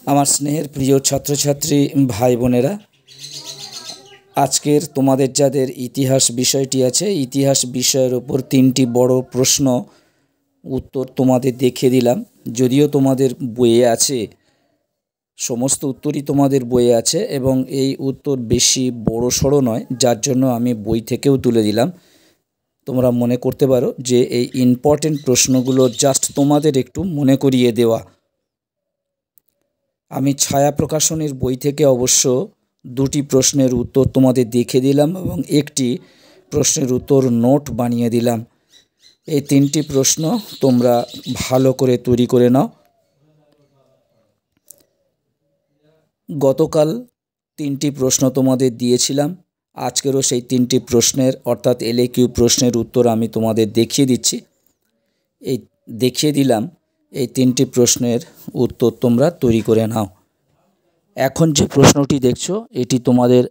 আমার স্নেহের প্রিয় ছাত্রছাত্রী ভাই বোনেরা, আজকের তোমাদের যাদের ইতিহাস বিষয়টি আছে, ইতিহাস বিষয়ের ওপর 3টি বড় প্রশ্ন উত্তর তোমাদের দেখিয়ে দিলাম। যদিও তোমাদের বইয়ে আছে, সমস্ত উত্তরই তোমাদের বইয়ে আছে এবং এই উত্তর বেশি বড়সড় নয়, যার জন্য আমি বই থেকেও তুলে দিলাম। তোমরা মনে করতে পারো যে এই ইম্পর্টেন্ট প্রশ্নগুলো জাস্ট তোমাদের একটু মনে করিয়ে দেওয়া। আমি ছায়া প্রকাশনীর বই থেকে অবশ্য 2টি প্রশ্নের উত্তর তোমাদের দেখিয়ে দিলাম এবং একটি প্রশ্নের উত্তর নোট বানিয়ে দিলাম। এই 3টি প্রশ্ন তোমরা ভালো করে তৈরি করে নাও। গতকাল 3টি প্রশ্ন তোমাদের দিয়েছিলাম, আজকেরও সেই 3টি প্রশ্নের অর্থাৎ LAQ প্রশ্নের উত্তর আমি তোমাদের দেখিয়ে দিচ্ছি। দেখিয়ে দিলাম এই 3টি প্রশ্নের উত্তর তোমরা তৈরি করে নাও। এখন যে প্রশ্নটি দেখছো এটি তোমাদের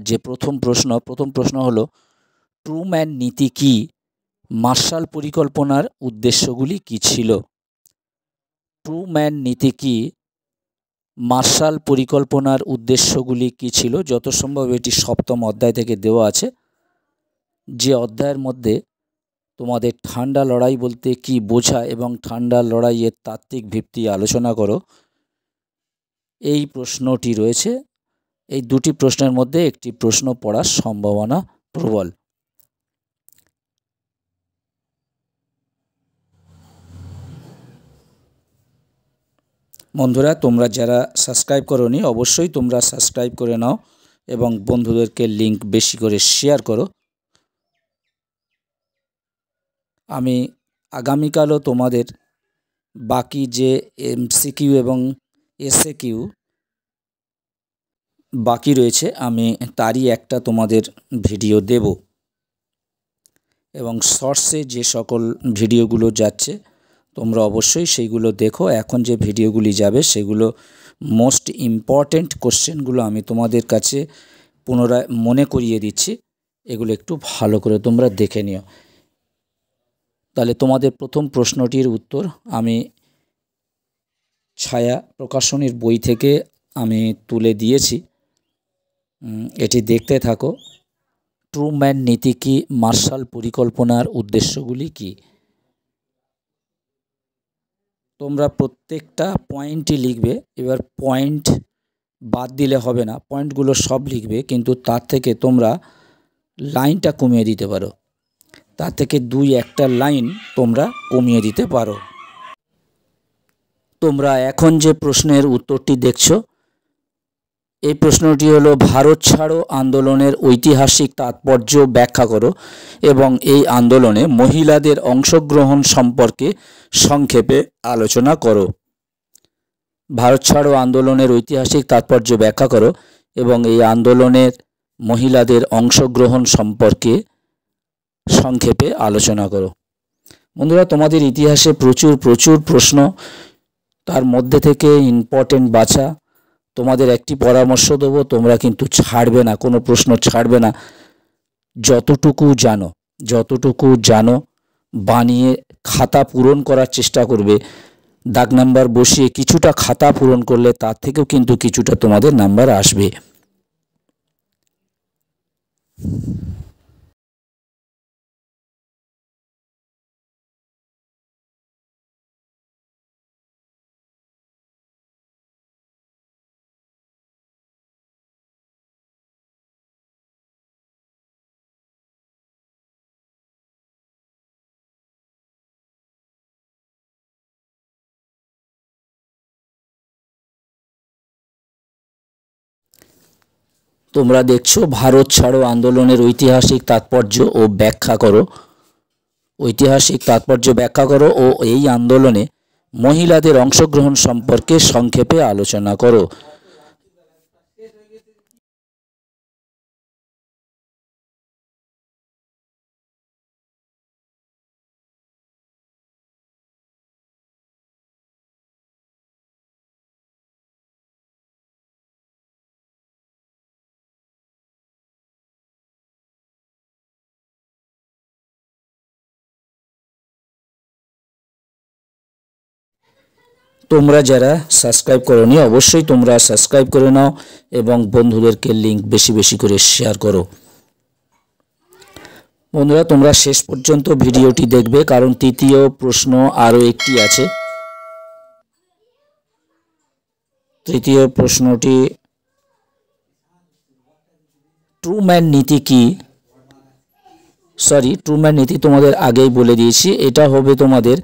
যে প্রথম প্রশ্ন হলো, ট্রুম্যান নীতি কি? মার্শাল পরিকল্পনার উদ্দেশ্যগুলি কি ছিল? ট্রুম্যান নীতি কি? মার্শাল পরিকল্পনার উদ্দেশ্যগুলি কি ছিল? যত সম্ভব এটি 7ম অধ্যায় থেকে দেওয়া আছে, যে অধ্যায়ের মধ্যে তোমাদের ঠান্ডা লড়াই বলতে কি বোঝায় এবং ঠান্ডা লড়াইয়ের তাত্ত্বিক ভিত্তি আলোচনা করো, এই প্রশ্নটি রয়েছে। এই 2টি প্রশ্নের মধ্যে একটি প্রশ্ন পড়ার সম্ভাবনা প্রবল। বন্ধুরা, তোমরা যারা সাবস্ক্রাইব করোনি অবশ্যই তোমরা সাবস্ক্রাইব করে নাও এবং বন্ধুদেরকে লিংক বেশি করে শেয়ার করো। আমি আগামীকালও তোমাদের বাকি যে MCQ এবং SAQ বাকি রয়েছে, আমি তারই একটা তোমাদের ভিডিও দেব এবং শর্টসে যে সকল ভিডিওগুলো যাচ্ছে তোমরা অবশ্যই সেইগুলো দেখো। এখন যে ভিডিওগুলি যাবে সেগুলো মোস্ট ইম্পর্ট্যান্ট কোশ্চেনগুলো আমি তোমাদের কাছে পুনরায় মনে করিয়ে দিচ্ছি, এগুলো একটু ভালো করে তোমরা দেখে নিও। তাহলে তোমাদের প্রথম প্রশ্নটির উত্তর আমি ছায়া প্রকাশনীর বই থেকে আমি তুলে দিয়েছি, এটি দেখতে থাকো। ট্রুম্যান নীতি কি? মার্শাল পরিকল্পনার উদ্দেশ্যগুলি কি? তোমরা প্রত্যেকটা পয়েন্টই লিখবে। এবার পয়েন্ট বাদ দিলে হবে না, পয়েন্টগুলো সব লিখবে, কিন্তু তার থেকে তোমরা লাইনটা কমিয়ে দিতে পারো, তার থেকে 2-1টা লাইন তোমরা কমিয়ে দিতে পারো। তোমরা এখন যে প্রশ্নের উত্তরটি দেখছো, এই প্রশ্নটি হলো, ভারত ছাড়ো আন্দোলনের ঐতিহাসিক তাৎপর্য ব্যাখ্যা করো এবং এই আন্দোলনে মহিলাদের অংশগ্রহণ সম্পর্কে সংক্ষেপে আলোচনা করো। ভারত ছাড়ো আন্দোলনের ঐতিহাসিক তাৎপর্য ব্যাখ্যা করো এবং এই আন্দোলনের মহিলাদের অংশগ্রহণ সম্পর্কে সংক্ষেপে আলোচনা করো। বন্ধুরা, তোমাদের ইতিহাসে প্রচুর প্রশ্ন, তার মধ্যে থেকে ইম্পর্টেন্ট বাছা। তোমাদের একটি পরামর্শ দেবো, তোমরা কিন্তু ছাড়বে না, কোনো প্রশ্ন ছাড়বে না। যতটুকু জানো বানিয়ে খাতা পূরণ করার চেষ্টা করবে। দাগ নাম্বার বসিয়ে কিছুটা খাতা পূরণ করলে তার থেকেও কিন্তু কিছুটা তোমাদের নাম্বার আসবে। তোমরা দেখছো, ভারত ছাড়ো আন্দোলনের ঐতিহাসিক তাৎপর্য ও ব্যাখ্যা করো। ঐতিহাসিক তাৎপর্য ব্যাখ্যা করো ও এই আন্দোলনে মহিলাদের অংশগ্রহণ সম্পর্কে সংক্ষেপে আলোচনা করো। তোমরা যারা সাবস্ক্রাইব করোনি অবশ্যই তোমরা সাবস্ক্রাইব করে নাও এবং বন্ধুদেরকে লিংক বেশি বেশি করে শেয়ার করো। বন্ধুরা তোমরা শেষ পর্যন্ত ভিডিওটি দেখবে, কারণ তৃতীয় প্রশ্ন আরও একটি আছে। তৃতীয় প্রশ্নটি ট্রুম্যান নীতি কি? ট্রুম্যান নীতি তোমাদের আগেই বলে দিয়েছি। এটা হবে তোমাদের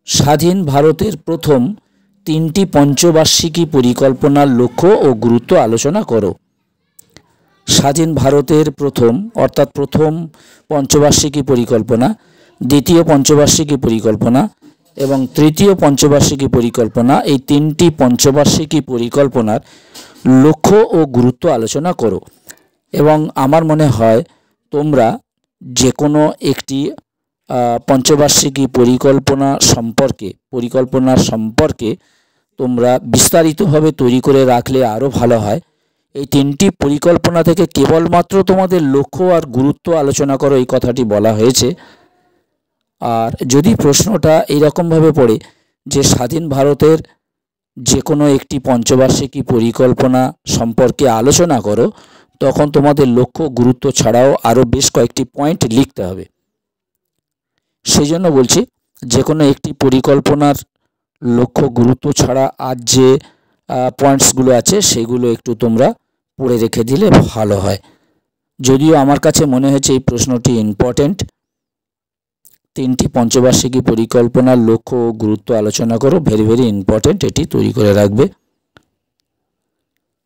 স্বাধীন ভারতের প্রথম 3টি পঞ্চবার্ষিকী পরিকল্পনার লক্ষ্য ও গুরুত্ব আলোচনা করো। স্বাধীন ভারতের প্রথম অর্থাৎ প্রথম পঞ্চবার্ষিকী পরিকল্পনা, দ্বিতীয় পঞ্চবার্ষিকী পরিকল্পনা এবং তৃতীয় পঞ্চবার্ষিকী পরিকল্পনা, এই 3টি পঞ্চবার্ষিকী পরিকল্পনার লক্ষ্য ও গুরুত্ব আলোচনা করো। এবং আমার মনে হয় তোমরা যে কোনো একটি পঞ্চবার্ষিকী পরিকল্পনার সম্পর্কে তোমরা বিস্তারিতভাবে তৈরি করে রাখলে আরও ভালো হয়। এই 3টি পরিকল্পনা থেকে কেবলমাত্র তোমাদের লক্ষ্য আর গুরুত্ব আলোচনা করো, এই কথাটি বলা হয়েছে। আর যদি প্রশ্নটা এইরকমভাবে পড়ে যে স্বাধীন ভারতের যে কোনো একটি পঞ্চবার্ষিকী পরিকল্পনা সম্পর্কে আলোচনা করো, তখন তোমাদের লক্ষ্য গুরুত্ব ছাড়াও আরও বেশ কয়েকটি পয়েন্ট লিখতে হবে। সেই জন্য বলছি যে কোনো একটি পরিকল্পনার লক্ষ্য গুরুত্ব ছাড়া আর যে পয়েন্টসগুলো আছে সেগুলো একটু তোমরা পড়ে রেখে দিলে ভালো হয়। যদিও আমার কাছে মনে হয়েছে এই প্রশ্নটি ইম্পর্টেন্ট। 3টি পঞ্চবার্ষিকী পরিকল্পনার লক্ষ্য ও গুরুত্ব আলোচনা করো, ভেরি ভেরি ইম্পর্টেন্ট, এটি তৈরি করে রাখবে।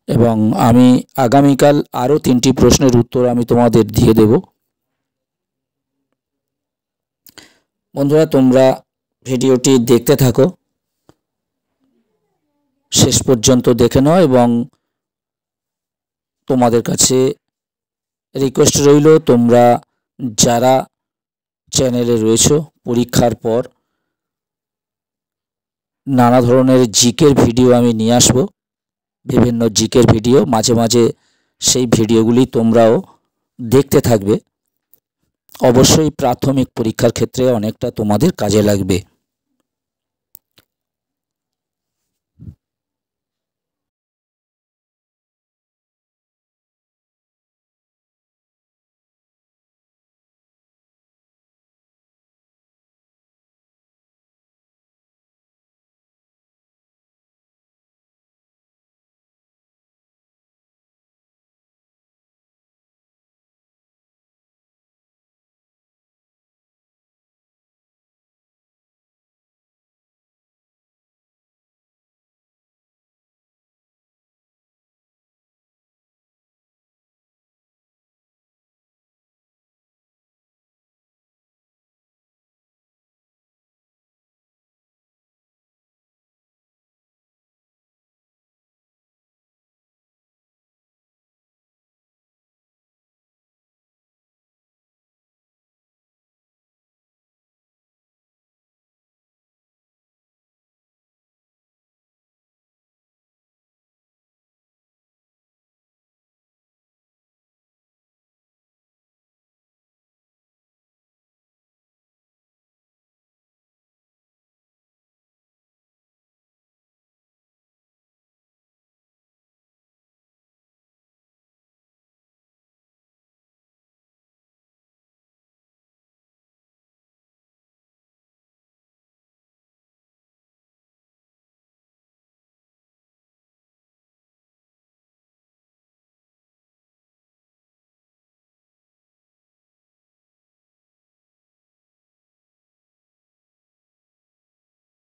এবং আমি আগামীকাল আরও 3টি প্রশ্নের উত্তর আমি তোমাদের দিয়ে দেব। বন্ধুরা তোমরা ভিডিওটি দেখতে থাকো, শেষ পর্যন্ত দেখে নাও এবং তোমাদের কাছে রিকোয়েস্ট রইল তোমরা যারা চ্যানেলে রয়েছো, পরীক্ষার পর নানা ধরনের জিকের ভিডিও আমি নিয়ে আসবো, বিভিন্ন জিকের ভিডিও, মাঝে মাঝে সেই ভিডিওগুলি তোমরাও দেখতে থাকবে। অবশ্যই প্রাথমিক পরীক্ষার ক্ষেত্রে অনেকটা তোমাদের কাজে লাগবে।